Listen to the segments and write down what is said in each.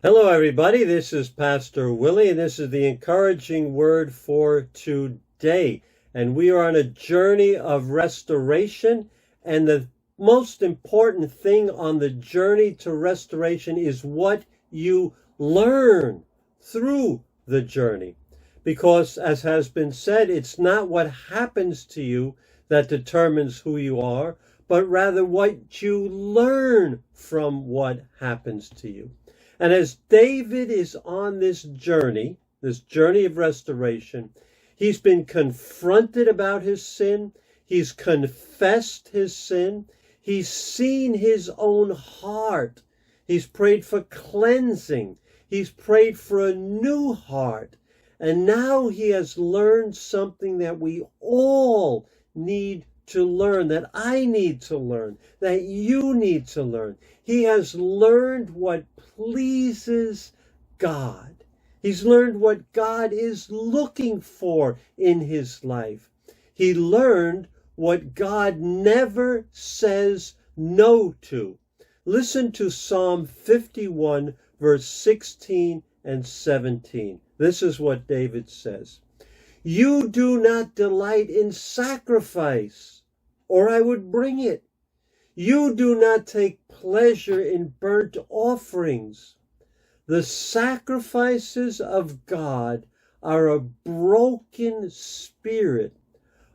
Hello, everybody. This is Pastor Willie, and this is the encouraging word for today. And we are on a journey of restoration. And the most important thing on the journey to restoration is what you learn through the journey. Because, as has been said, it's not what happens to you that determines who you are, but rather what you learn from what happens to you. And as David is on this journey of restoration, he's been confronted about his sin. He's confessed his sin. He's seen his own heart. He's prayed for cleansing. He's prayed for a new heart. And now he has learned something that we all need to learn, that I need to learn, that you need to learn. He has learned what pleases God. He's learned what God is looking for in his life. He learned what God never says no to. Listen to Psalm 51, verse 16 and 17. This is what David says. You do not delight in sacrifice, or I would bring it. You do not take pleasure in burnt offerings. The sacrifices of God are a broken spirit,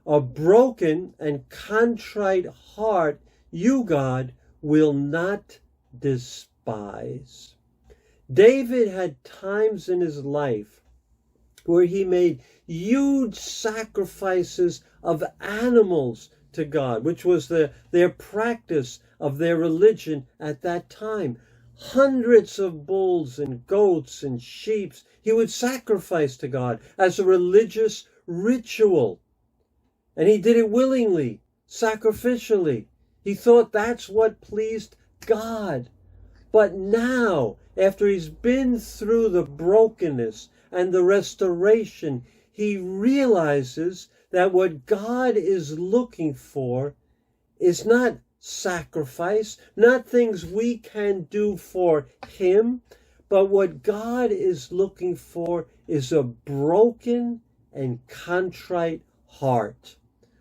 a broken and contrite heart you, God, will not despise. David had times in his life where he made huge sacrifices of animals to God, which was their practice of their religion at that time. Hundreds of bulls and goats and sheep he would sacrifice to God as a religious ritual. And he did it willingly, sacrificially. He thought that's what pleased God. But now, after he's been through the brokenness and the restoration, he realizes that what God is looking for is not sacrifice, not things we can do for him, but what God is looking for is a broken and contrite heart.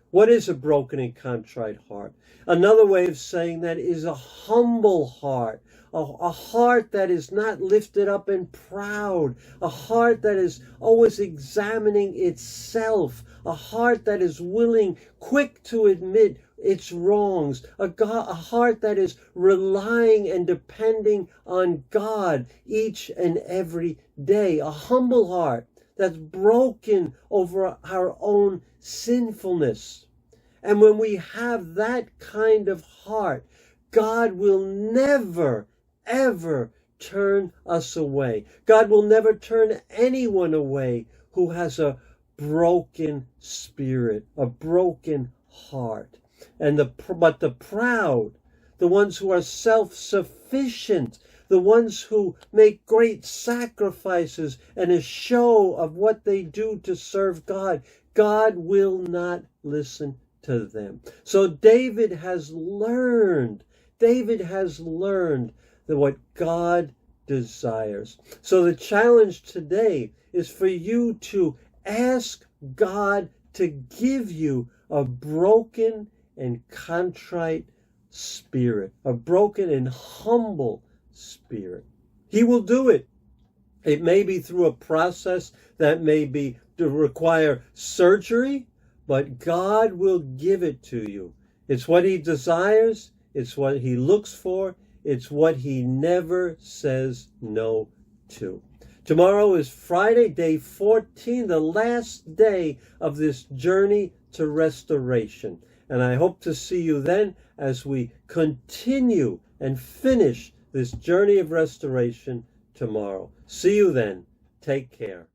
What is a broken and contrite heart? Another way of saying that is a humble heart, a heart that is not lifted up and proud, a heart that is always examining itself, a heart that is quick to admit its wrongs, a heart that is relying and depending on God each and every day, a humble heart that's broken over our own sinfulness. And when we have that kind of heart, God will never, ever turn us away. God will never turn anyone away who has a broken spirit, a broken heart. But the proud, the ones who are self-sufficient, the ones who make great sacrifices and a show of what they do to serve God, God will not listen to them. So David has learned that what God desires. So the challenge today is for you to ask God to give you a broken and contrite spirit, a broken and humble spirit. He will do it. It may be through a process that may be to require surgery, but God will give it to you. It's what he desires. It's what he looks for. It's what he never says no to. Tomorrow is Friday, day 14, the last day of this journey to restoration. And I hope to see you then as we continue and finish this journey of restoration tomorrow. See you then. Take care.